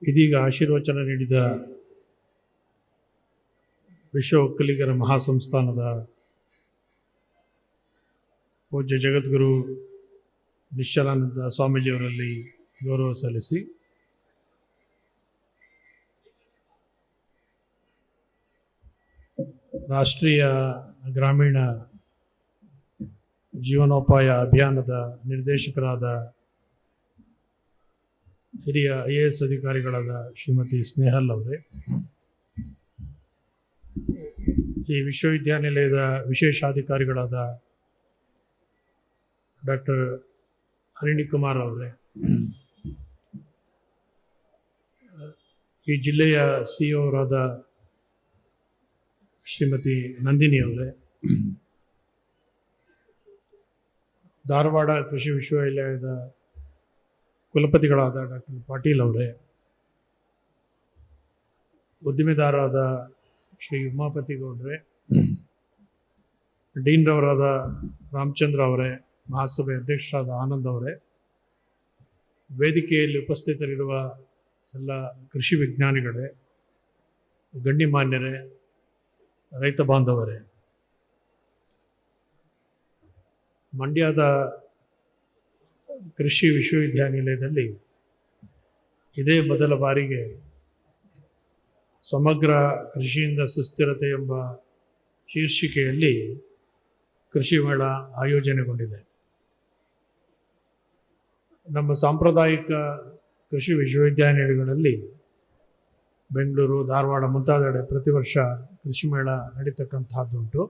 ಇದೀಗ ಆಶೀರ್ವಚನ ನೀಡಿದ ವಿಶ್ವ ಒಕ್ಕಲಿಗರ ಮಹಾಸಂಸ್ಥಾನದ ಪೂಜ್ಯ ಜಗದ್ಗುರು ನಿಶ್ಚಲಾನಂದ ಸ್ವಾಮೀಜಿಯವರಲ್ಲಿ ಗೌರವ ಸಲ್ಲಿಸಿ ರಾಷ್ಟ್ರೀಯ ಗ್ರಾಮೀಣ ಜೀವನೋಪಾಯ ಅಭಿಯಾನದ ನಿರ್ದೇಶಕರಾದ ಹಿರಿಯ IAS ಅಧಿಕಾರಿಗಳಾದ ಶ್ರೀಮತಿ ಸ್ನೇಹಲ್ ಅವರೇ, ಈ ವಿಶ್ವವಿದ್ಯಾನಿಲಯದ ವಿಶೇಷಾಧಿಕಾರಿಗಳಾದ ಡಾಕ್ಟರ್ ಹರಿಣಿಕುಮಾರ್ ಅವರೇ, ಈ ಜಿಲ್ಲೆಯ CEO ಅವರಾದ ಶ್ರೀಮತಿ ನಂದಿನಿ ಅವರೇ, ಧಾರವಾಡ ಕೃಷಿ ವಿಶ್ವವಿದ್ಯಾಲಯದ ಕುಲಪತಿಗಳಾದ ಡಾಕ್ಟರ್ ಪಾಟೀಲ್ ಅವರೇ, ಉದ್ದಿಮೆದಾರರಾದ ಶ್ರೀ ಉಮಾಪತಿ ಗೌಡ್ರೆ, ಡೀನ್ರವರಾದ ರಾಮಚಂದ್ರ ಅವರೇ, ಮಹಾಸಭೆ ಅಧ್ಯಕ್ಷರಾದ ಆನಂದ್ ಅವರೇ, ವೇದಿಕೆಯಲ್ಲಿ ಉಪಸ್ಥಿತರಿರುವ ಎಲ್ಲ ಕೃಷಿ ವಿಜ್ಞಾನಿಗಳೇ, ಗಣ್ಯಮಾನ್ಯರೇ, ರೈತ ಬಾಂಧವರೇ, ಮಂಡ್ಯದ ಕೃಷಿ ವಿಶ್ವವಿದ್ಯಾನಿಲಯದಲ್ಲಿ ಇದೇ ಮೊದಲ ಬಾರಿಗೆ ಸಮಗ್ರ ಕೃಷಿಯಿಂದ ಸುಸ್ಥಿರತೆ ಎಂಬ ಶೀರ್ಷಿಕೆಯಲ್ಲಿ ಕೃಷಿ ಮೇಳ ಆಯೋಜನೆಗೊಂಡಿದೆ. ನಮ್ಮ ಸಾಂಪ್ರದಾಯಿಕ ಕೃಷಿ ವಿಶ್ವವಿದ್ಯಾನಿಲಯಗಳಲ್ಲಿ ಬೆಂಗಳೂರು, ಧಾರವಾಡ ಮುಂತಾದೆಡೆ ಪ್ರತಿ ವರ್ಷ ಕೃಷಿ ಮೇಳ ನಡೀತಕ್ಕಂತಹದ್ದುಂಟು.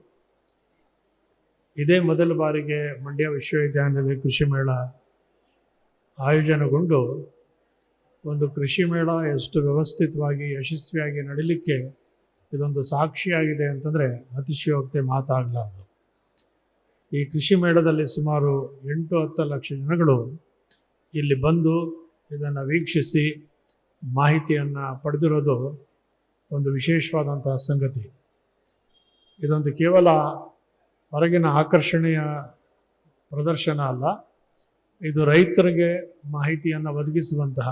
ಇದೇ ಮೊದಲ ಬಾರಿಗೆ ಮಂಡ್ಯ ವಿಶ್ವವಿದ್ಯಾನಿಲಯದ ಕೃಷಿ ಮೇಳ ಆಯೋಜನೆಗೊಂಡು ಒಂದು ಕೃಷಿ ಮೇಳ ಎಷ್ಟು ವ್ಯವಸ್ಥಿತವಾಗಿ ಯಶಸ್ವಿಯಾಗಿ ನಡೀಲಿಕ್ಕೆ ಇದೊಂದು ಸಾಕ್ಷಿಯಾಗಿದೆ ಅಂತಂದರೆ ಅತಿಶಯೋಕ್ತಿ ಮಾತಾಗಲಾರದು. ಈ ಕೃಷಿ ಮೇಳದಲ್ಲಿ ಸುಮಾರು 8-10 ಲಕ್ಷ ಜನಗಳು ಇಲ್ಲಿ ಬಂದು ಇದನ್ನು ವೀಕ್ಷಿಸಿ ಮಾಹಿತಿಯನ್ನು ಪಡೆದಿರೋದು ಒಂದು ವಿಶೇಷವಾದಂತಹ ಸಂಗತಿ. ಇದೊಂದು ಕೇವಲ ಹೊರಗಿನ ಆಕರ್ಷಣೆಯ ಪ್ರದರ್ಶನ ಅಲ್ಲ, ಇದು ರೈತರಿಗೆ ಮಾಹಿತಿಯನ್ನು ಒದಗಿಸುವಂತಹ,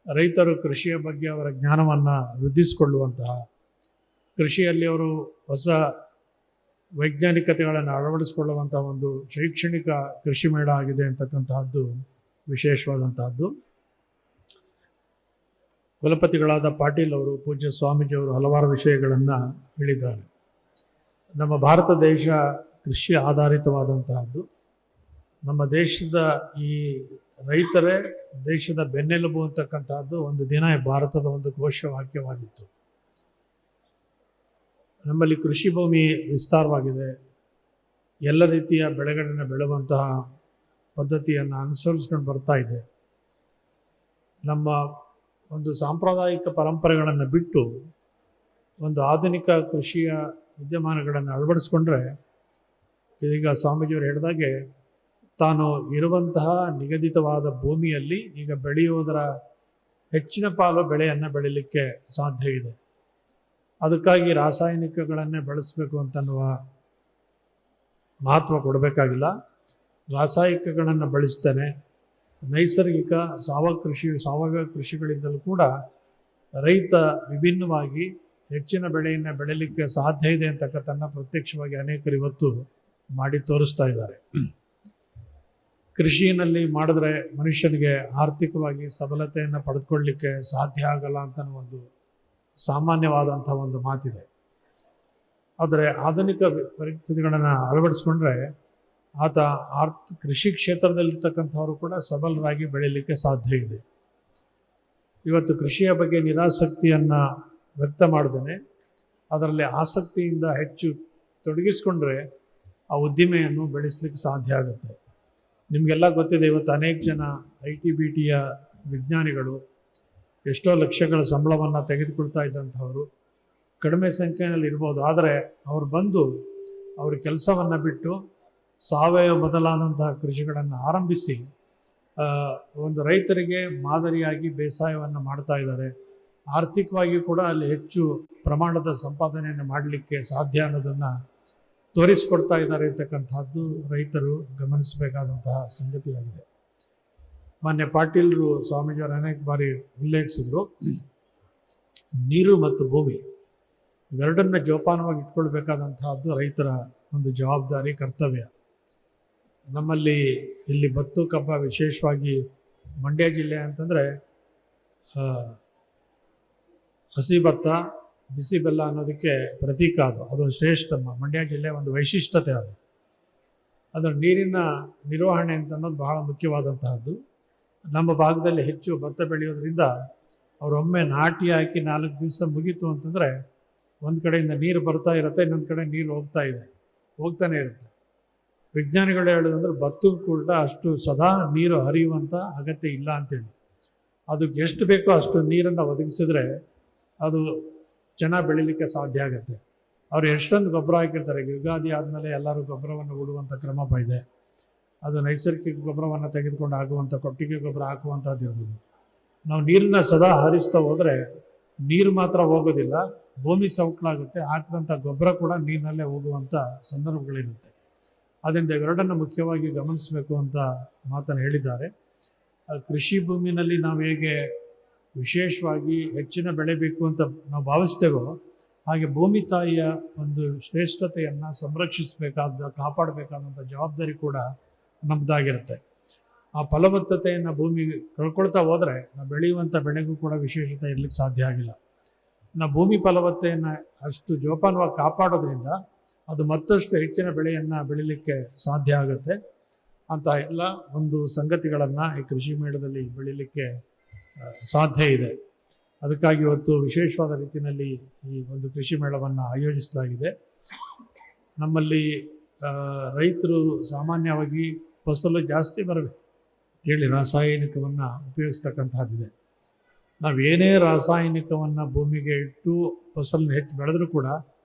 ರೈತರು ಕೃಷಿಯ ಬಗ್ಗೆ ಅವರ ಜ್ಞಾನವನ್ನು ವೃದ್ಧಿಸಿಕೊಳ್ಳುವಂತಹ, ಕೃಷಿಯಲ್ಲಿ ಅವರು ಹೊಸ ವೈಜ್ಞಾನಿಕತೆಗಳನ್ನು ಅಳವಡಿಸಿಕೊಳ್ಳುವಂತಹ ಒಂದು ಶೈಕ್ಷಣಿಕ ಕೃಷಿ ಮೇಳ ಆಗಿದೆ ಅಂತಕ್ಕಂತಹದ್ದು ವಿಶೇಷವಾದಂತಹದ್ದು. ಕುಲಪತಿಗಳಾದ ಪಾಟೀಲ್ ಅವರು, ಪೂಜ್ಯ ಸ್ವಾಮೀಜಿಯವರು ಹಲವಾರು ವಿಷಯಗಳನ್ನು ಹೇಳಿದ್ದಾರೆ. ನಮ್ಮ ಭಾರತ ದೇಶ ಕೃಷಿ ಆಧಾರಿತವಾದಂತಹದ್ದು. ನಮ್ಮ ದೇಶದ ಈ ರೈತರೇ ದೇಶದ ಬೆನ್ನೆಲುಬು ಅಂತಕ್ಕಂತಹದ್ದು ಒಂದು ದಿನ ಭಾರತದ ಒಂದು ಘೋಷವಾಕ್ಯವಾಗಿತ್ತು. ನಮ್ಮಲ್ಲಿ ಕೃಷಿ ಭೂಮಿ ವಿಸ್ತಾರವಾಗಿದೆ. ಎಲ್ಲ ರೀತಿಯ ಬೆಳೆಗಳನ್ನು ಬೆಳೆಯುವಂತಹ ಪದ್ಧತಿಯನ್ನು ಅನುಸರಿಸ್ಕೊಂಡು ಬರ್ತಾ ಇದೆ. ನಮ್ಮ ಒಂದು ಸಾಂಪ್ರದಾಯಿಕ ಪರಂಪರೆಗಳನ್ನು ಬಿಟ್ಟು ಒಂದು ಆಧುನಿಕ ಕೃಷಿಯ ವಿದ್ಯಮಾನಗಳನ್ನು ಅಳವಡಿಸ್ಕೊಂಡ್ರೆ, ಇದೀಗ ಸ್ವಾಮೀಜಿಯವರು ಹೇಳಿದಾಗೆ ತಾನು ಇರುವಂತಹ ನಿಗದಿತವಾದ ಭೂಮಿಯಲ್ಲಿ ಈಗ ಬೆಳೆಯುವುದರ ಹೆಚ್ಚಿನ ಪಾಲು ಬೆಳೆಯನ್ನು ಬೆಳೀಲಿಕ್ಕೆ ಸಾಧ್ಯ ಇದೆ. ಅದಕ್ಕಾಗಿ ರಾಸಾಯನಿಕಗಳನ್ನೇ ಬಳಸಬೇಕು ಅಂತನ್ನುವ ಮಹತ್ವ ಕೊಡಬೇಕಾಗಿಲ್ಲ. ರಾಸಾಯನಿಕಗಳನ್ನು ಬಳಸ್ತೇನೆ ನೈಸರ್ಗಿಕ ಸಾವಯವ ಕೃಷಿಗಳಿಂದಲೂ ಕೂಡ ರೈತ ವಿಭಿನ್ನವಾಗಿ ಹೆಚ್ಚಿನ ಬೆಳೆಯನ್ನು ಬೆಳೀಲಿಕ್ಕೆ ಸಾಧ್ಯ ಇದೆ ಅಂತಕ್ಕಂಥದ್ದನ್ನು ಪ್ರತ್ಯಕ್ಷವಾಗಿ ಅನೇಕರು ಇವತ್ತು ಮಾಡಿ ತೋರಿಸ್ತಾ ಇದ್ದಾರೆ. ಕೃಷಿಯಲ್ಲಿ ಮಾಡಿದ್ರೆ ಮನುಷ್ಯನಿಗೆ ಆರ್ಥಿಕವಾಗಿ ಸಬಲತೆಯನ್ನು ಪಡೆದುಕೊಳ್ಳಲಿಕ್ಕೆ ಸಾಧ್ಯ ಆಗಲ್ಲ ಅಂತ ಒಂದು ಸಾಮಾನ್ಯವಾದಂಥ ಒಂದು ಮಾತಿದೆ. ಆದರೆ ಆಧುನಿಕ ಪರಿಸ್ಥಿತಿಗಳನ್ನು ಅಳವಡಿಸ್ಕೊಂಡ್ರೆ ಆತ ಕೃಷಿ ಕ್ಷೇತ್ರದಲ್ಲಿರ್ತಕ್ಕಂಥವರು ಕೂಡ ಸಬಲರಾಗಿ ಬೆಳೀಲಿಕ್ಕೆ ಸಾಧ್ಯ ಇದೆ. ಇವತ್ತು ಕೃಷಿಯ ಬಗ್ಗೆ ನಿರಾಸಕ್ತಿಯನ್ನು ವ್ಯಕ್ತ ಮಾಡ್ದೇನೆ ಅದರಲ್ಲಿ ಆಸಕ್ತಿಯಿಂದ ಹೆಚ್ಚು ತೊಡಗಿಸ್ಕೊಂಡ್ರೆ ಆ ಉದ್ದಿಮೆಯನ್ನು ಬೆಳೆಸಲಿಕ್ಕೆ ಸಾಧ್ಯ ಆಗುತ್ತೆ. ನಿಮಗೆಲ್ಲ ಗೊತ್ತಿದೆ, ಇವತ್ತು ಅನೇಕ ಜನ IT-BTಯ ವಿಜ್ಞಾನಿಗಳು ಎಷ್ಟೋ ಲಕ್ಷಗಳ ಸಂಬಳವನ್ನು ತೆಗೆದುಕೊಳ್ತಾ ಇದ್ದಂಥವರು ಕಡಿಮೆ ಸಂಖ್ಯೆಯಲ್ಲಿ ಇರ್ಬೋದು. ಆದರೆ ಅವರು ಬಂದು ಅವ್ರ ಕೆಲಸವನ್ನು ಬಿಟ್ಟು ಸಾವಯವ ಬದಲಾದಂತಹ ಕೃಷಿಗಳನ್ನು ಆರಂಭಿಸಿ ಒಂದು ರೈತರಿಗೆ ಮಾದರಿಯಾಗಿ ಬೇಸಾಯವನ್ನು ಮಾಡ್ತಾ ಇದ್ದಾರೆ. ಆರ್ಥಿಕವಾಗಿ ಕೂಡ ಅಲ್ಲಿ ಹೆಚ್ಚು ಪ್ರಮಾಣದ ಸಂಪಾದನೆಯನ್ನು ಮಾಡಲಿಕ್ಕೆ ಸಾಧ್ಯ ಅನ್ನೋದನ್ನು ತೋರಿಸಿಕೊಡ್ತಾ ಇದ್ದಾರೆ ಅಂತಕ್ಕಂಥದ್ದು ರೈತರು ಗಮನಿಸಬೇಕಾದಂತಹ ಸಂಗತಿಯಾಗಿದೆ. ಮಾನ್ಯ ಪಾಟೀಲರು ಸ್ವಾಮೀಜಿಯವರು ಅನೇಕ ಬಾರಿ ಉಲ್ಲೇಖಿಸಿದ್ರು, ನೀರು ಮತ್ತು ಭೂಮಿ ಇವೆರಡನ್ನ ಜೋಪಾನವಾಗಿ ಇಟ್ಕೊಳ್ಬೇಕಾದಂತಹದ್ದು ರೈತರ ಒಂದು ಜವಾಬ್ದಾರಿ, ಕರ್ತವ್ಯ. ನಮ್ಮಲ್ಲಿ ಇಲ್ಲಿ ಭತ್ತ ಕಬ್ಬ, ವಿಶೇಷವಾಗಿ ಮಂಡ್ಯ ಜಿಲ್ಲೆ ಅಂತಂದರೆ ಹಸಿ ಭತ್ತ ಬಿಸಿ ಬೆಲ್ಲ ಅನ್ನೋದಕ್ಕೆ ಪ್ರತೀಕ. ಅದು ಶ್ರೇಷ್ಠ. ಮಂಡ್ಯ ಜಿಲ್ಲೆ ಒಂದು ವೈಶಿಷ್ಟ್ಯತೆ. ಅದರ ನೀರಿನ ನಿರ್ವಹಣೆ ಅಂತ ಅನ್ನೋದು ಬಹಳ ಮುಖ್ಯವಾದಂತಹದ್ದು. ನಮ್ಮ ಭಾಗದಲ್ಲಿ ಹೆಚ್ಚು ಭತ್ತ ಬೆಳೆಯೋದ್ರಿಂದ ಅವರೊಮ್ಮೆ ನಾಟಿ ಹಾಕಿ 4 ದಿವಸ ಮುಗೀತು ಅಂತಂದರೆ ಒಂದು ಕಡೆಯಿಂದ ನೀರು ಬರ್ತಾ ಇರುತ್ತೆ, ಇನ್ನೊಂದು ಕಡೆ ನೀರು ಹೋಗ್ತಾನೆ ಇರುತ್ತೆ. ವಿಜ್ಞಾನಿಗಳು ಹೇಳೋದಂದ್ರೆ ಭತ್ತಕ್ಕೂ ಕೂಡ ಅಷ್ಟು ಸದಾ ನೀರು ಹರಿಯುವಂಥ ಅಗತ್ಯ ಇಲ್ಲ ಅಂತೇಳಿ. ಅದಕ್ಕೆ ಎಷ್ಟು ಬೇಕೋ ಅಷ್ಟು ನೀರನ್ನು ಒದಗಿಸಿದ್ರೆ ಅದು ಚೆನ್ನಾಗಿ ಬೆಳೀಲಿಕ್ಕೆ ಸಾಧ್ಯ ಆಗುತ್ತೆ. ಅವರು ಎಷ್ಟೊಂದು ಗೊಬ್ಬರ ಹಾಕಿರ್ತಾರೆ. ಯುಗಾದಿ ಆದಮೇಲೆ ಎಲ್ಲರೂ ಗೊಬ್ಬರವನ್ನು ಉಡುವಂಥ ಕ್ರಮ ಇದೆ. ಅದು ನೈಸರ್ಗಿಕ ಗೊಬ್ಬರವನ್ನು ತೆಗೆದುಕೊಂಡು ಆಗುವಂಥ ಕೊಟ್ಟಿಗೆ ಗೊಬ್ಬರ ಹಾಕುವಂಥದ್ದು ಇರ್ಬೋದು. ನಾವು ನೀರನ್ನ ಸದಾ ಹರಿಸ್ತಾ ಹೋದರೆ ನೀರು ಮಾತ್ರ ಹೋಗೋದಿಲ್ಲ, ಭೂಮಿ ಸವಕಳಾಗುತ್ತೆ, ಹಾಕಿದಂಥ ಗೊಬ್ಬರ ಕೂಡ ನೀರಿನಲ್ಲೇ ಹೋಗುವಂಥ ಸಂದರ್ಭಗಳಿರುತ್ತೆ. ಅದರಿಂದ ಇವೆರಡನ್ನು ಮುಖ್ಯವಾಗಿ ಗಮನಿಸಬೇಕು ಅಂತ ಮಾತನ್ನು ಹೇಳಿದ್ದಾರೆ. ಕೃಷಿ ಭೂಮಿನಲ್ಲಿ ನಾವು ಹೇಗೆ ವಿಶೇಷವಾಗಿ ಹೆಚ್ಚಿನ ಬೆಳೆ ಬೇಕು ಅಂತ ನಾವು ಭಾವಿಸ್ತೇವೋ, ಹಾಗೆ ಭೂಮಿ ತಾಯಿಯ ಒಂದು ಶ್ರೇಷ್ಠತೆಯನ್ನು ಕಾಪಾಡಬೇಕಾದಂಥ ಜವಾಬ್ದಾರಿ ಕೂಡ ನಮ್ಮದಾಗಿರುತ್ತೆ. ಆ ಫಲವತ್ತತೆಯನ್ನು ಭೂಮಿ ಕಳ್ಕೊಳ್ತಾ ಹೋದರೆ ನಾವು ಬೆಳೆಯುವಂಥ ಬೆಳೆಗೂ ಕೂಡ ವಿಶೇಷತೆ ಇರಲಿಕ್ಕೆ ಸಾಧ್ಯ ಆಗಿಲ್ಲ. ನಾವು ಭೂಮಿ ಫಲವತ್ತತೆಯನ್ನು ಅಷ್ಟು ಜೋಪಾನವಾಗಿ ಕಾಪಾಡೋದ್ರಿಂದ ಅದು ಮತ್ತಷ್ಟು ಹೆಚ್ಚಿನ ಬೆಳೆಯನ್ನು ಬೆಳೀಲಿಕ್ಕೆ ಸಾಧ್ಯ ಆಗುತ್ತೆ ಅಂತ ಎಲ್ಲ ಒಂದು ಸಂಗತಿಗಳನ್ನು ಈ ಕೃಷಿ ಮೇಳದಲ್ಲಿ ಬೆಳೀಲಿಕ್ಕೆ ಸಾಧ್ಯ ಇದೆ. ಅದಕ್ಕಾಗಿ ಇವತ್ತು ವಿಶೇಷವಾದ ರೀತಿಯಲ್ಲಿ ಈ ಒಂದು ಕೃಷಿ ಮೇಳವನ್ನು ಆಯೋಜಿಸಲಾಗಿದೆ. ನಮ್ಮಲ್ಲಿ ರೈತರು ಸಾಮಾನ್ಯವಾಗಿ ಫಸಲು ಜಾಸ್ತಿ ಬರಬೇಕು ಹೇಳಿ ರಾಸಾಯನಿಕವನ್ನು ಉಪಯೋಗಿಸ್ತಕ್ಕಂಥದ್ದಿದೆ. ನಾವೇನೇ ರಾಸಾಯನಿಕವನ್ನು ಭೂಮಿಗೆ ಇಟ್ಟು ಫಸಲನ್ನ ಹೆಚ್ಚು ಬೆಳೆದರೂ ಕೂಡ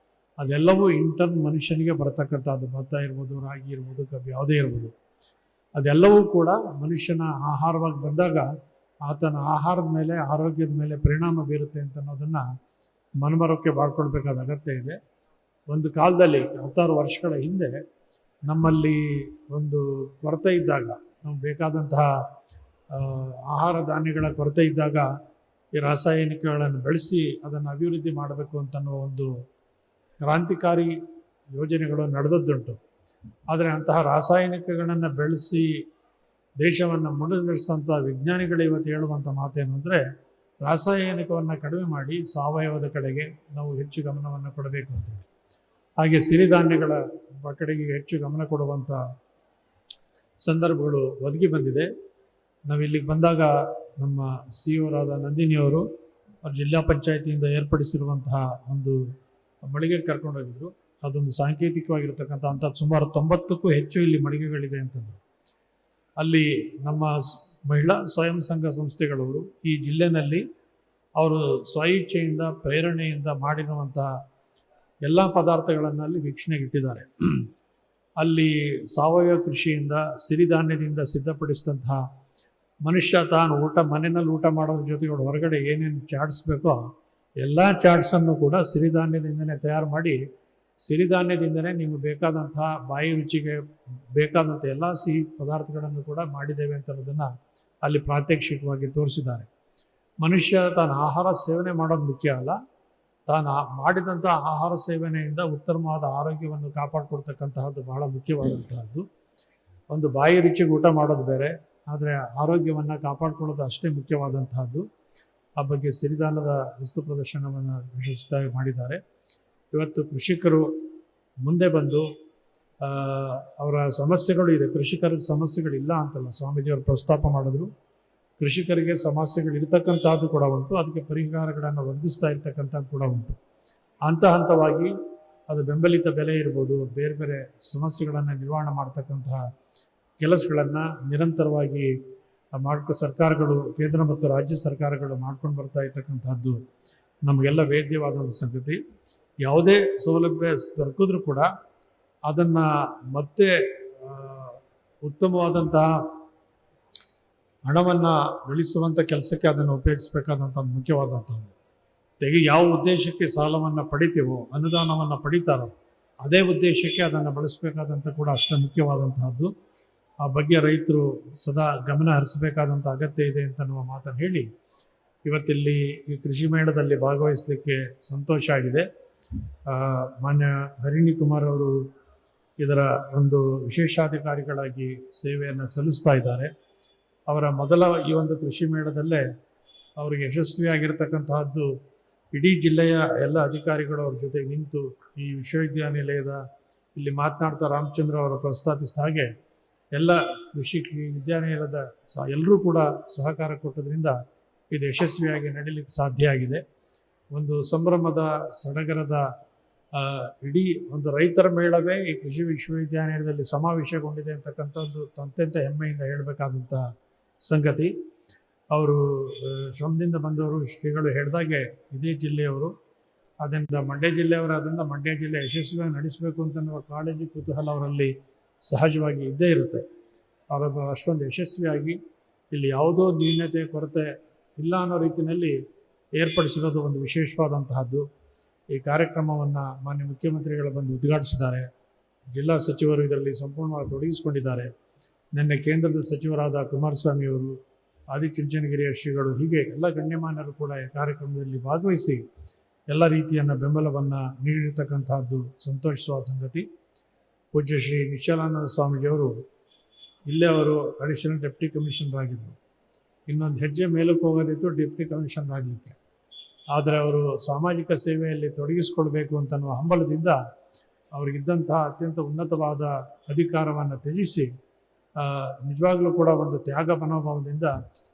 ಅದೆಲ್ಲವೂ ಇಂಟರ್ನ್ ಮನುಷ್ಯನಿಗೆ ಬರತಕ್ಕಂಥದ್ದು. ಭತ್ತ ಇರ್ಬೋದು, ರಾಗಿ ಇರ್ಬೋದು, ಕಬ್ಬು ಯಾವುದೇ ಇರ್ಬೋದು, ಅದೆಲ್ಲವೂ ಕೂಡ ಮನುಷ್ಯನ ಆಹಾರವಾಗಿ ಬಂದಾಗ ಆತನ ಆಹಾರದ ಮೇಲೆ, ಆರೋಗ್ಯದ ಮೇಲೆ ಪರಿಣಾಮ ಬೀರುತ್ತೆ ಅಂತ ಅನ್ನೋದನ್ನು ಮನವರಿಕೆ ಮಾಡ್ಕೊಳ್ಬೇಕಾದ ಅಗತ್ಯ ಇದೆ. ಒಂದು ಕಾಲದಲ್ಲಿ 10 ವರ್ಷಗಳ ಹಿಂದೆ ನಮ್ಮಲ್ಲಿ ಒಂದು ಕೊರತೆ ಇದ್ದಾಗ, ನಮ್ಗೆ ಬೇಕಾದಂತಹ ಆಹಾರ ಧಾನ್ಯಗಳ ಕೊರತೆ ಇದ್ದಾಗ ಈ ರಾಸಾಯನಿಕಗಳನ್ನು ಬೆಳೆಸಿ ಅದನ್ನು ಅಭಿವೃದ್ಧಿ ಮಾಡಬೇಕು ಅಂತನ್ನೋ ಒಂದು ಕ್ರಾಂತಿಕಾರಿ ಯೋಜನೆಗಳು ನಡೆದದ್ದುಂಟು. ಆದರೆ ಅಂತಹ ರಾಸಾಯನಿಕಗಳನ್ನು ಬೆಳೆಸಿ ದೇಶವನ್ನು ಮುನ್ನಡೆಸುವಂಥ ವಿಜ್ಞಾನಿಗಳು ಇವತ್ತು ಹೇಳುವಂಥ ಮಾತೇನು ಅಂದರೆ, ರಾಸಾಯನಿಕವನ್ನು ಕಡಿಮೆ ಮಾಡಿ ಸಾವಯವದ ಕಡೆಗೆ ನಾವು ಹೆಚ್ಚು ಗಮನವನ್ನು ಕೊಡಬೇಕು ಅಂತ. ಹಾಗೆ ಸಿರಿಧಾನ್ಯಗಳ ಕಡೆಗೆ ಹೆಚ್ಚು ಗಮನ ಕೊಡುವಂಥ ಸಂದರ್ಭಗಳು ಒದಗಿ ಬಂದಿದೆ. ನಾವು ಇಲ್ಲಿಗೆ ಬಂದಾಗ ನಮ್ಮ CEO ನಂದಿನಿಯವರು ಜಿಲ್ಲಾ ಪಂಚಾಯತಿಯಿಂದ ಏರ್ಪಡಿಸಿರುವಂತಹ ಒಂದು ಮಳಿಗೆ ಕರ್ಕೊಂಡೋಗಿದ್ರು. ಅದೊಂದು ಸಾಂಕೇತಿಕವಾಗಿರ್ತಕ್ಕಂಥ ಸುಮಾರು 90ಕ್ಕೂ ಹೆಚ್ಚು ಇಲ್ಲಿ ಮಳಿಗೆಗಳಿದೆ ಅಂತಂದರು. ಅಲ್ಲಿ ನಮ್ಮ ಮಹಿಳಾ ಸ್ವಯಂ ಸಂಘ ಸಂಸ್ಥೆಗಳವರು ಈ ಜಿಲ್ಲೆಯಲ್ಲಿ ಅವರು ಸ್ವಇಚ್ಛೆಯಿಂದ ಪ್ರೇರಣೆಯಿಂದ ಮಾಡಿರುವಂತಹ ಎಲ್ಲ ಪದಾರ್ಥಗಳನ್ನು ಅಲ್ಲಿ ವೀಕ್ಷಣೆಗಿಟ್ಟಿದ್ದಾರೆ. ಅಲ್ಲಿ ಸಾವಯವ ಕೃಷಿಯಿಂದ, ಸಿರಿಧಾನ್ಯದಿಂದ ಸಿದ್ಧಪಡಿಸಿದಂತಹ ಮನುಷ್ಯ ತಾನು ಮನೆಯಲ್ಲಿ ಊಟ ಮಾಡೋದ್ರ ಜೊತೆಗೆ ಹೊರಗಡೆ ಏನೇನು ಚಾಟ್ಸ್ ಬೇಕೋ ಎಲ್ಲ ಚಾಟ್ಸನ್ನು ಕೂಡ ಸಿರಿಧಾನ್ಯದಿಂದನೇ ತಯಾರು ಮಾಡಿ, ಸಿರಿಧಾನ್ಯದಿಂದನೇ ನಿಮಗೆ ಬೇಕಾದಂತಹ ಬಾಯಿ ರುಚಿಗೆ ಬೇಕಾದಂಥ ಎಲ್ಲ ಸಿಹಿ ಪದಾರ್ಥಗಳನ್ನು ಕೂಡ ಮಾಡಿದ್ದೇವೆ ಅಂತ ಅನ್ನೋದನ್ನು ಅಲ್ಲಿ ಪ್ರಾತ್ಯಕ್ಷಿಕವಾಗಿ ತೋರಿಸಿದ್ದಾರೆ. ಮನುಷ್ಯ ತಾನು ಆಹಾರ ಸೇವನೆ ಮಾಡೋದು ಮುಖ್ಯ ಅಲ್ಲ, ತಾನು ಮಾಡಿದಂಥ ಆಹಾರ ಸೇವನೆಯಿಂದ ಉತ್ತಮವಾದ ಆರೋಗ್ಯವನ್ನು ಕಾಪಾಡಿಕೊಡ್ತಕ್ಕಂತಹದ್ದು ಬಹಳ ಮುಖ್ಯವಾದಂತಹದ್ದು. ಒಂದು ಬಾಯಿ ರುಚಿಗೆ ಊಟ ಮಾಡೋದು ಬೇರೆ, ಆದರೆ ಆರೋಗ್ಯವನ್ನು ಕಾಪಾಡಿಕೊಳ್ಳೋದು ಅಷ್ಟೇ ಮುಖ್ಯವಾದಂತಹದ್ದು. ಆ ಬಗ್ಗೆ ಸಿರಿಧಾನ್ಯದ ವಸ್ತು ಪ್ರದರ್ಶನವನ್ನು ವಿಶೇಷವಾಗಿ ಮಾಡಿದ್ದಾರೆ. ಇವತ್ತು ಕೃಷಿಕರು ಮುಂದೆ ಬಂದು ಅವರ ಸಮಸ್ಯೆಗಳು ಇದೆ, ಕೃಷಿಕರಿಗೆ ಸಮಸ್ಯೆಗಳಿಲ್ಲ ಅಂತಲ್ಲ, ಸ್ವಾಮೀಜಿಯವರು ಪ್ರಸ್ತಾಪ ಮಾಡಿದ್ರು. ಕೃಷಿಕರಿಗೆ ಸಮಸ್ಯೆಗಳು ಇರತಕ್ಕಂಥದ್ದು ಕೂಡ ಉಂಟು, ಅದಕ್ಕೆ ಪರಿಹಾರಗಳನ್ನು ಒದಗಿಸ್ತಾ ಇರ್ತಕ್ಕಂಥದ್ದು ಕೂಡ ಉಂಟು. ಹಂತವಾಗಿ ಅದು ಬೆಂಬಲಿತ ಬೆಲೆ ಇರ್ಬೋದು, ಬೇರೆ ಬೇರೆ ಸಮಸ್ಯೆಗಳನ್ನು ನಿರ್ವಹಣೆ ಮಾಡ್ತಕ್ಕಂತಹ ಕೆಲಸಗಳನ್ನು ನಿರಂತರವಾಗಿ ಸರ್ಕಾರಗಳು, ಕೇಂದ್ರ ಮತ್ತು ರಾಜ್ಯ ಸರ್ಕಾರಗಳು ಮಾಡ್ಕೊಂಡು ಬರ್ತಾ ಇರ್ತಕ್ಕಂಥದ್ದು ನಮಗೆಲ್ಲ ವೇದ್ಯವಾದಂಥ ಸಂಗತಿ. ಯಾವುದೇ ಸೌಲಭ್ಯ ದೊರಕಿದ್ರೂ ಕೂಡ ಅದನ್ನು ಮತ್ತೆ ಉತ್ತಮವಾದಂತಹ ಹಣವನ್ನು ಗಳಿಸುವಂಥ ಕೆಲಸಕ್ಕೆ ಅದನ್ನು ಉಪಯೋಗಿಸಬೇಕಾದಂಥ ಮುಖ್ಯವಾದಂಥದ್ದು. ಯಾವ ಉದ್ದೇಶಕ್ಕೆ ಸಾಲವನ್ನು ಪಡಿತೀವೋ, ಅನುದಾನವನ್ನು ಪಡಿತಾರೋ ಅದೇ ಉದ್ದೇಶಕ್ಕೆ ಅದನ್ನು ಬಳಸಬೇಕಾದಂಥ ಕೂಡ ಅಷ್ಟೇ ಮುಖ್ಯವಾದಂತಹದ್ದು. ಆ ಬಗ್ಗೆ ರೈತರು ಸದಾ ಗಮನ ಹರಿಸಬೇಕಾದಂಥ ಅಗತ್ಯ ಇದೆ ಅಂತ ನಾವು ಮಾತನ್ನು ಹೇಳಿ, ಇವತ್ತಿಲ್ಲಿ ಈ ಕೃಷಿ ಮೇಳದಲ್ಲಿ ಭಾಗವಹಿಸಲಿಕ್ಕೆ ಸಂತೋಷ ಆಗಿದೆ. ಮಾನ್ಯ ಹರಿಣಿ ಕುಮಾರ್ ಅವರು ಇದರ ಒಂದು ವಿಶೇಷಾಧಿಕಾರಿಗಳಾಗಿ ಸೇವೆಯನ್ನು ಸಲ್ಲಿಸ್ತಾ ಇದ್ದಾರೆ. ಅವರ ಮೊದಲ ಈ ಒಂದು ಕೃಷಿ ಮೇಳದಲ್ಲೇ ಅವರಿಗೆ ಯಶಸ್ವಿಯಾಗಿರ್ತಕ್ಕಂತಹದ್ದು ಇಡೀ ಜಿಲ್ಲೆಯ ಎಲ್ಲ ಅಧಿಕಾರಿಗಳು ಅವ್ರ ಜೊತೆಗೆ ನಿಂತು ಈ ವಿಶ್ವವಿದ್ಯಾನಿಲಯದ ಇಲ್ಲಿ ಮಾತನಾಡ್ತಾ ರಾಮಚಂದ್ರ ಅವರು ಪ್ರಸ್ತಾಪಿಸಿದ ಹಾಗೆ ಎಲ್ಲ ಕೃಷಿ ವಿದ್ಯಾನಿಲಯದ ಎಲ್ಲರೂ ಕೂಡ ಸಹಕಾರ ಕೊಟ್ಟದ್ರಿಂದ ಇದು ಯಶಸ್ವಿಯಾಗಿ ನಡೀಲಿಕ್ಕೆ ಸಾಧ್ಯ ಆಗಿದೆ. ಒಂದು ಸಂಭ್ರಮದ ಸಡಗರದ ಇಡೀ ಒಂದು ರೈತರ ಮೇಳವೇ ಈ ಕೃಷಿ ವಿಶ್ವವಿದ್ಯಾನಿಲಯದಲ್ಲಿ ಸಮಾವೇಶಗೊಂಡಿದೆ ಅಂತಕ್ಕಂಥದ್ದು ಅತ್ಯಂತ ಹೆಮ್ಮೆಯಿಂದ ಹೇಳಬೇಕಾದಂಥ ಸಂಗತಿ. ಅವರು ಶ್ರಮದಿಂದ ಬಂದವರು, ಶ್ರೀಗಳು ಹೇಳಿದಾಗೆ ಇದೇ ಜಿಲ್ಲೆಯವರು, ಅದರಿಂದ ಮಂಡ್ಯ ಜಿಲ್ಲೆಯವರಾದ್ರಿಂದ ಮಂಡ್ಯ ಜಿಲ್ಲೆ ಯಶಸ್ವಿಯಾಗಿ ನಡೆಸಬೇಕು ಅಂತನ್ನುವ ಕಾಳಜಿ, ಕುತೂಹಲ ಅವರಲ್ಲಿ ಸಹಜವಾಗಿ ಇದ್ದೇ ಇರುತ್ತೆ. ಅವರದ್ದು ಅಷ್ಟೊಂದು ಯಶಸ್ವಿಯಾಗಿ ಇಲ್ಲಿ ಯಾವುದೋ ನ್ಯೂನತೆ ಕೊರತೆ ಇಲ್ಲ ಅನ್ನೋ ರೀತಿಯಲ್ಲಿ ಏರ್ಪಡಿಸಿರೋದು ಒಂದು ವಿಶೇಷವಾದಂತಹದ್ದು. ಈ ಕಾರ್ಯಕ್ರಮವನ್ನು ಮಾನ್ಯ ಮುಖ್ಯಮಂತ್ರಿಗಳು ಬಂದು ಉದ್ಘಾಟಿಸಿದ್ದಾರೆ. ಜಿಲ್ಲಾ ಸಚಿವರು ಇದರಲ್ಲಿ ಸಂಪೂರ್ಣವಾಗಿ ತೊಡಗಿಸಿಕೊಂಡಿದ್ದಾರೆ. ನಿನ್ನೆ ಕೇಂದ್ರದ ಸಚಿವರಾದ ಕುಮಾರಸ್ವಾಮಿಯವರು, ಆದಿಚುಂಚನಗಿರಿಯ ಶ್ರೀಗಳು, ಹೀಗೆ ಎಲ್ಲ ಗಣ್ಯಮಾನ್ಯರು ಕೂಡ ಈ ಕಾರ್ಯಕ್ರಮದಲ್ಲಿ ಭಾಗವಹಿಸಿ ಎಲ್ಲ ರೀತಿಯನ್ನು ಬೆಂಬಲವನ್ನು ನೀಡಿರ್ತಕ್ಕಂತಹದ್ದು ಸಂತೋಷಿಸುವ ಸಂಗತಿ. ಪೂಜ್ಯ ಶ್ರೀ ನಿಶ್ಚಲಾನಂದ ಸ್ವಾಮೀಜಿಯವರು ಇಲ್ಲೇ ಅವರು ಅಡಿಷನಲ್ ಡೆಪ್ಟಿ ಕಮಿಷನರ್ ಆಗಿದ್ದರು. ಇನ್ನೊಂದು ಹೆಜ್ಜೆ ಮೇಲಕ್ಕೆ ಹೋಗೋದಿತ್ತು ಡೆಪ್ಟಿ ಕಮಿಷನರ್ ಆಗಲಿಕ್ಕೆ. ಆದರೆ ಅವರು ಸಾಮಾಜಿಕ ಸೇವೆಯಲ್ಲಿ ತೊಡಗಿಸಿಕೊಳ್ಬೇಕು ಅಂತನ್ನುವ ಹಂಬಲದಿಂದ ಅವರಿಗಿದ್ದಂತಹ ಅತ್ಯಂತ ಉನ್ನತವಾದ ಅಧಿಕಾರವನ್ನು ತ್ಯಜಿಸಿ ನಿಜವಾಗ್ಲೂ ಕೂಡ ಒಂದು ತ್ಯಾಗ ಮನೋಭಾವದಿಂದ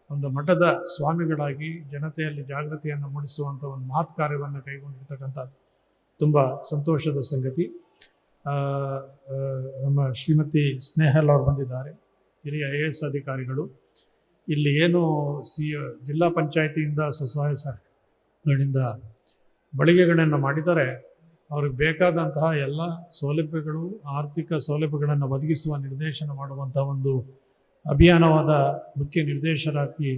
ಒಂದು ಮಠದ ಸ್ವಾಮಿಗಳಾಗಿ ಜನತೆಯಲ್ಲಿ ಜಾಗೃತಿಯನ್ನು ಮೂಡಿಸುವಂಥ ಒಂದು ಮಹತ್ ಕಾರ್ಯವನ್ನು ಕೈಗೊಂಡಿರ್ತಕ್ಕಂಥದ್ದು ತುಂಬ ಸಂತೋಷದ ಸಂಗತಿ. ನಮ್ಮ ಶ್ರೀಮತಿ ಸ್ನೇಹಲ್ ಅವರು ಬಂದಿದ್ದಾರೆ, ಹಿರಿಯ IAS ಅಧಿಕಾರಿಗಳು. ಇಲ್ಲಿ ಏನು ಜಿಲ್ಲಾ ಪಂಚಾಯಿತಿಯಿಂದ ಸ್ವಸಹಾಯ ಸಂಘಗಳಿಂದ ಮಳಿಗೆಗಳನ್ನು ಮಾಡಿದ್ದಾರೆ, ಅವ್ರಿಗೆ ಬೇಕಾದಂತಹ ಎಲ್ಲ ಸೌಲಭ್ಯಗಳು, ಆರ್ಥಿಕ ಸೌಲಭ್ಯಗಳನ್ನು ಒದಗಿಸುವ ನಿರ್ದೇಶನ ಮಾಡುವಂಥ ಒಂದು ಅಭಿಯಾನವಾದ ಮುಖ್ಯ ನಿರ್ದೇಶಕರಾಗಿ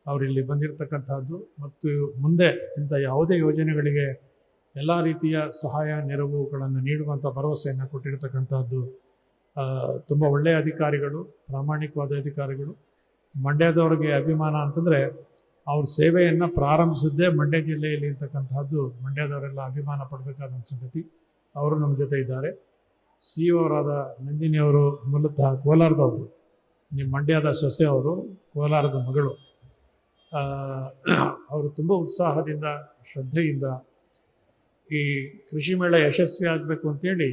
ಅವರಿಲ್ಲಿ ಬಂದಿರತಕ್ಕಂಥದ್ದು. ಮತ್ತು ಮುಂದೆ ಇಂಥ ಯಾವುದೇ ಯೋಜನೆಗಳಿಗೆ ಎಲ್ಲ ರೀತಿಯ ಸಹಾಯ ನೆರವುಗಳನ್ನು ನೀಡುವಂಥ ಭರವಸೆಯನ್ನು ಕೊಟ್ಟಿರ್ತಕ್ಕಂಥದ್ದು ತುಂಬ ಒಳ್ಳೆಯ ಅಧಿಕಾರಿಗಳು, ಪ್ರಾಮಾಣಿಕವಾದ ಅಧಿಕಾರಿಗಳು. ಮಂಡ್ಯದವ್ರಿಗೆ ಅಭಿಮಾನ ಅಂತಂದರೆ ಅವ್ರ ಸೇವೆಯನ್ನು ಪ್ರಾರಂಭಿಸಿದ್ದೇ ಮಂಡ್ಯ ಜಿಲ್ಲೆಯಲ್ಲಿ ಇರ್ತಕ್ಕಂಥದ್ದು ಮಂಡ್ಯದವರೆಲ್ಲ ಅಭಿಮಾನ ಪಡಬೇಕಾದಂಥ ಸಂಗತಿ. ಅವರು ನಮ್ಮ ಜೊತೆ ಇದ್ದಾರೆ. CEO ಅವರಾದ ನಂದಿನಿಯವರು ಮೂಲತಃ ಕೋಲಾರದವರು, ನಿಮ್ಮ ಮಂಡ್ಯದ ಸೊಸೆ ಅವರು, ಕೋಲಾರದ ಮಗಳು. ಅವರು ತುಂಬ ಉತ್ಸಾಹದಿಂದ ಶ್ರದ್ಧೆಯಿಂದ ಈ ಕೃಷಿ ಮೇಳ ಯಶಸ್ವಿ ಆಗಬೇಕು ಅಂತೇಳಿ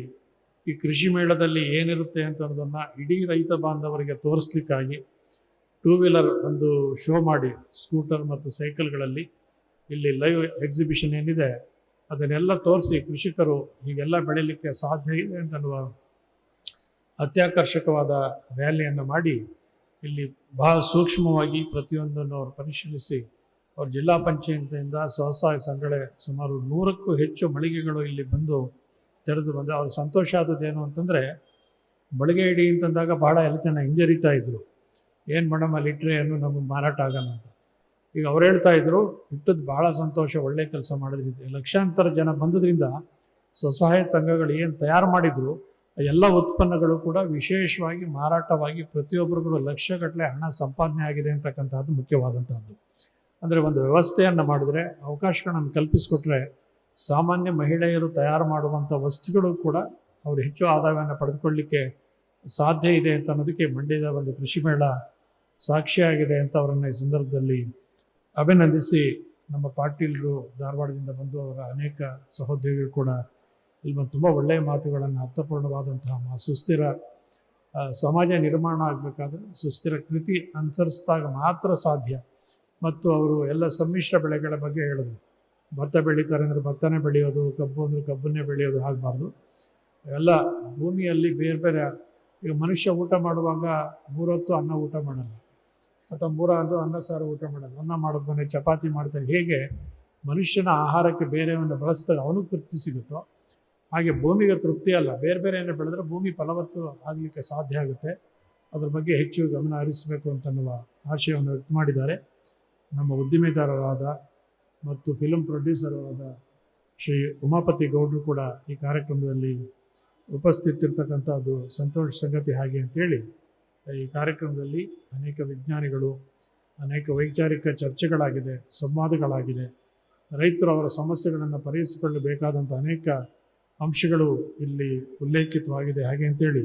ಈ ಕೃಷಿ ಮೇಳದಲ್ಲಿ ಏನಿರುತ್ತೆ ಅಂತ ಅನ್ನೋದನ್ನು ಇಡೀ ರೈತ ಬಾಂಧವರಿಗೆ ತೋರಿಸ್ಲಿಕ್ಕಾಗಿ 2 ವೀಲರ್ ಒಂದು ಶೋ ಮಾಡಿ ಸ್ಕೂಟರ್ ಮತ್ತು ಸೈಕಲ್ಗಳಲ್ಲಿ ಇಲ್ಲಿ ಲೈವ್ ಎಕ್ಸಿಬಿಷನ್ ಏನಿದೆ ಅದನ್ನೆಲ್ಲ ತೋರಿಸಿ ಕೃಷಿಕರು ಹೀಗೆಲ್ಲ ಬೆಳೀಲಿಕ್ಕೆ ಸಾಧ್ಯ ಇದೆ ಅಂತನ್ನುವ ಅತ್ಯಾಕರ್ಷಕವಾದ ರ್ಯಾಲಿಯನ್ನು ಮಾಡಿ ಇಲ್ಲಿ ಬಹಳ ಸೂಕ್ಷ್ಮವಾಗಿ ಪ್ರತಿಯೊಂದನ್ನು ಅವರು ಪರಿಶೀಲಿಸಿ ಅವ್ರ ಜಿಲ್ಲಾ ಪಂಚಾಯತಿಯಿಂದ ಸ್ವಸಹಾಯ ಸಂಘಗಳ ಸುಮಾರು 100ಕ್ಕೂ ಹೆಚ್ಚು ಮಳಿಗೆಗಳು ಇಲ್ಲಿ ಬಂದು ತೆರೆದು ಬಂದು ಅವ್ರ ಸಂತೋಷ ಆದದ್ದೇನು ಅಂತಂದರೆ, ಮಳಿಗೆ ಇಡಿ ಅಂತಂದಾಗ ಭಾಳ ಎಲ್ಲ ಜನ ಹಿಂಜರಿತಾ ಇದ್ದರು. ಏನು ಮೇಡಮ್ ಅಲ್ಲಿ ಇಟ್ಟರೆ ಏನು ನಮಗೆ ಮಾರಾಟ ಆಗೋಣ ಅಂತ. ಈಗ ಅವ್ರು ಹೇಳ್ತಾ ಇದ್ರು, ಇಟ್ಟದ್ದು ಭಾಳ ಸಂತೋಷ, ಒಳ್ಳೆ ಕೆಲಸ ಮಾಡಿದ್ರಿಂದ ಲಕ್ಷಾಂತರ ಜನ ಬಂದದ್ರಿಂದ ಸ್ವಸಹಾಯ ಸಂಘಗಳು ಏನು ತಯಾರು ಮಾಡಿದ್ರು ಎಲ್ಲ ಉತ್ಪನ್ನಗಳು ಕೂಡ ವಿಶೇಷವಾಗಿ ಮಾರಾಟವಾಗಿ ಪ್ರತಿಯೊಬ್ಬರಿಗೂ ಲಕ್ಷಗಟ್ಟಲೆ ಹಣ ಸಂಪಾದನೆ ಆಗಿದೆ ಅಂತಕ್ಕಂಥದ್ದು ಮುಖ್ಯವಾದಂಥದ್ದು. ಅಂದರೆ ಒಂದು ವ್ಯವಸ್ಥೆಯನ್ನು ಮಾಡಿದ್ರೆ, ಅವಕಾಶಗಳನ್ನು ಕಲ್ಪಿಸಿಕೊಟ್ರೆ ಸಾಮಾನ್ಯ ಮಹಿಳೆಯರು ತಯಾರು ಮಾಡುವಂಥ ವಸ್ತುಗಳು ಕೂಡ ಅವರು ಹೆಚ್ಚು ಆದಾಯವನ್ನು ಪಡೆದುಕೊಳ್ಳಲಿಕ್ಕೆ ಸಾಧ್ಯ ಇದೆ ಅಂತ ಅನ್ನೋದಕ್ಕೆ ಮಂಡ್ಯದ ಒಂದು ಕೃಷಿ ಮೇಳ ಸಾಕ್ಷಿಯಾಗಿದೆ ಅಂತ ಅವರನ್ನು ಈ ಸಂದರ್ಭದಲ್ಲಿ ಅಭಿನಂದಿಸಿ, ನಮ್ಮ ಪಾಟೀಲರು ಧಾರವಾಡದಿಂದ ಬಂದು ಅವರ ಅನೇಕ ಸಹೋದ್ಯೋಗಿಗಳು ಕೂಡ ಇಲ್ಲಿ ಬಂದು ತುಂಬ ಒಳ್ಳೆಯ ಮಾತುಗಳನ್ನು, ಅರ್ಥಪೂರ್ಣವಾದಂತಹ ಸುಸ್ಥಿರ ಸಮಾಜ ನಿರ್ಮಾಣ ಆಗಬೇಕಾದ್ರೆ ಸುಸ್ಥಿರ ಕೃತಿ ಅನುಸರಿಸಿದಾಗ ಮಾತ್ರ ಸಾಧ್ಯ. ಮತ್ತು ಅವರು ಎಲ್ಲ ಸಮ್ಮಿಶ್ರ ಬೆಳೆಗಳ ಬಗ್ಗೆ ಹೇಳಿದ್ರು. ಭತ್ತ ಬೆಳೀತಾರೆ ಅಂದರೆ ಭತ್ತನೇ ಬೆಳೆಯೋದು, ಕಬ್ಬು ಅಂದರೆ ಕಬ್ಬನ್ನೇ ಬೆಳೆಯೋದು ಆಗಬಾರ್ದು. ಎಲ್ಲ ಭೂಮಿಯಲ್ಲಿ ಬೇರೆ ಬೇರೆ, ಈಗ ಮನುಷ್ಯ ಊಟ ಮಾಡುವಾಗ 3 ಹೊತ್ತು ಅನ್ನ ಊಟ ಮಾಡಲ್ಲ, ಅಥವಾ 3 ಅನ್ನ ಸಾರು ಊಟ ಮಾಡಲ್ಲ, ಅನ್ನ ಮಾಡೋದು ಚಪಾತಿ ಮಾಡ್ತಾರೆ. ಹೇಗೆ ಮನುಷ್ಯನ ಆಹಾರಕ್ಕೆ ಬೇರೆಯನ್ನು ಬಳಸಿದಾಗ ಅವನಿಗೆ ತೃಪ್ತಿ ಸಿಗುತ್ತೋ ಹಾಗೆ ಭೂಮಿಗೆ ತೃಪ್ತಿ ಅಲ್ಲ, ಬೇರೆ ಬೇರೆಯನ್ನು ಬೆಳೆದ್ರೆ ಭೂಮಿ ಫಲವತ್ತು ಆಗಲಿಕ್ಕೆ ಸಾಧ್ಯ ಆಗುತ್ತೆ. ಅದ್ರ ಬಗ್ಗೆ ಹೆಚ್ಚು ಗಮನ ಹರಿಸಬೇಕು ಅಂತನ್ನುವ ಆಶಯವನ್ನು ವ್ಯಕ್ತ ಮಾಡಿದ್ದಾರೆ. ನಮ್ಮ ಉದ್ದಿಮೆದಾರರಾದ ಮತ್ತು ಫಿಲ್ಮ್ ಪ್ರೊಡ್ಯೂಸರಾದ ಶ್ರೀ ಉಮಾಪತಿ ಗೌಡರು ಕೂಡ ಈ ಕಾರ್ಯಕ್ರಮದಲ್ಲಿ ಉಪಸ್ಥಿತಿರ್ತಕ್ಕಂಥದ್ದು ಸಂತೋಷ ಸಂಗತಿ. ಹಾಗೆ ಅಂತೇಳಿ ಈ ಕಾರ್ಯಕ್ರಮದಲ್ಲಿ ಅನೇಕ ವಿಜ್ಞಾನಿಗಳು, ಅನೇಕ ವೈಚಾರಿಕ ಚರ್ಚೆಗಳಾಗಿದೆ, ಸಂವಾದಗಳಾಗಿದೆ. ರೈತರು ಅವರ ಸಮಸ್ಯೆಗಳನ್ನು ಪರಿಹರಿಸಿಕೊಳ್ಳಬೇಕಾದಂಥ ಅನೇಕ ಅಂಶಗಳು ಇಲ್ಲಿ ಉಲ್ಲೇಖಿತವಾಗಿದೆ. ಹಾಗೆ ಅಂತೇಳಿ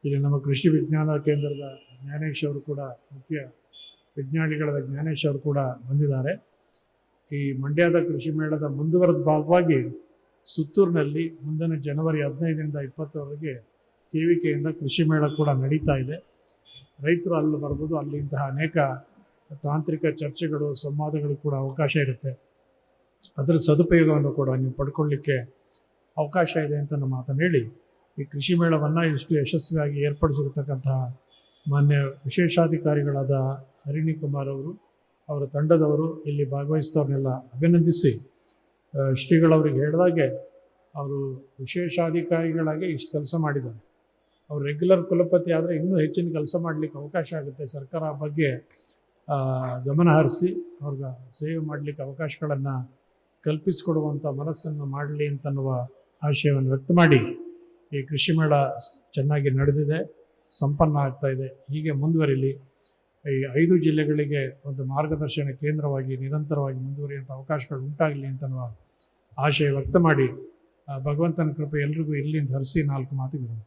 ಇಲ್ಲಿ ನಮ್ಮ ಕೃಷಿ ವಿಜ್ಞಾನ ಕೇಂದ್ರದ ಜ್ಞಾನೇಶ್ ಅವರು ಕೂಡ, ಮುಖ್ಯ ವಿಜ್ಞಾನಿಗಳಾದ ಜ್ಞಾನೇಶ್ ಅವರು ಕೂಡ ಬಂದಿದ್ದಾರೆ. ಈ ಮಂಡ್ಯದ ಕೃಷಿ ಮೇಳದ ಮುಂದುವರೆದ ಭಾಗವಾಗಿ ಸುತ್ತೂರಿನಲ್ಲಿ ಮುಂದಿನ ಜನವರಿ 15ರಿಂದ 20ರವರೆಗೆ KVKಯಿಂದ ಕೃಷಿ ಮೇಳ ಕೂಡ ನಡೀತಾ ಇದೆ. ರೈತರು ಅಲ್ಲಿ ಬರ್ಬೋದು. ಅಲ್ಲಿ ಇಂತಹ ಅನೇಕ ತಾಂತ್ರಿಕ ಚರ್ಚೆಗಳು, ಸಂವಾದಗಳು ಕೂಡ ಅವಕಾಶ ಇರುತ್ತೆ. ಅದರ ಸದುಪಯೋಗವನ್ನು ಕೂಡ ನೀವು ಪಡ್ಕೊಳ್ಳಿಕ್ಕೆ ಅವಕಾಶ ಇದೆ ಅಂತ ನಮ್ಮ ಮಾತನ್ನು ಹೇಳಿ, ಈ ಕೃಷಿ ಮೇಳವನ್ನು ಇಷ್ಟು ಯಶಸ್ವಿಯಾಗಿ ಏರ್ಪಡಿಸಿರ್ತಕ್ಕಂತಹ ಮಾನ್ಯ ವಿಶೇಷಾಧಿಕಾರಿಗಳಾದ ಹರಿಣಿ ಕುಮಾರ್ ಅವರು, ಅವರ ತಂಡದವರು, ಇಲ್ಲಿ ಭಾಗವಹಿಸಿದವ್ರನ್ನೆಲ್ಲ ಅಭಿನಂದಿಸಿ, ಶ್ರೀಗಳವ್ರಿಗೆ ಹೇಳಿದಾಗೆ ಅವರು ವಿಶೇಷಾಧಿಕಾರಿಗಳಾಗಿ ಇಷ್ಟು ಕೆಲಸ ಮಾಡಿದ್ದಾರೆ. ಅವರು ರೆಗ್ಯುಲರ್ ಕುಲಪತಿ ಆದರೆ ಇನ್ನೂ ಹೆಚ್ಚಿನ ಕೆಲಸ ಮಾಡಲಿಕ್ಕೆ ಅವಕಾಶ ಆಗುತ್ತೆ. ಸರ್ಕಾರ ಬಗ್ಗೆ ಗಮನ ಹರಿಸಿ ಅವ್ರಿಗೆ ಸೇವೆ ಮಾಡಲಿಕ್ಕೆ ಅವಕಾಶಗಳನ್ನು ಕಲ್ಪಿಸಿಕೊಡುವಂಥ ಮನಸ್ಸನ್ನು ಮಾಡಲಿ ಅಂತನ್ನುವ ಆಶಯವನ್ನು ವ್ಯಕ್ತ ಮಾಡಿ, ಈ ಕೃಷಿ ಮೇಳ ಚೆನ್ನಾಗಿ ನಡೆದಿದೆ, ಸಂಪನ್ನ ಆಗ್ತಾಯಿದೆ. ಹೀಗೆ ಮುಂದುವರಿಲಿ. ಈ 5 ಜಿಲ್ಲೆಗಳಿಗೆ ಒಂದು ಮಾರ್ಗದರ್ಶನ ಕೇಂದ್ರವಾಗಿ ನಿರಂತರವಾಗಿ ಮುಂದುವರಿಯುವಂಥ ಅವಕಾಶಗಳು ಉಂಟಾಗಲಿ ಅಂತನ್ನುವ ಆಶಯ ವ್ಯಕ್ತ ಮಾಡಿ, ಭಗವಂತನ ಕೃಪೆ ಎಲ್ರಿಗೂ ಇರಲಿ ಅಂತ ಹರಿಸಿ 4 ಮಾತು ವಿರಾಮ.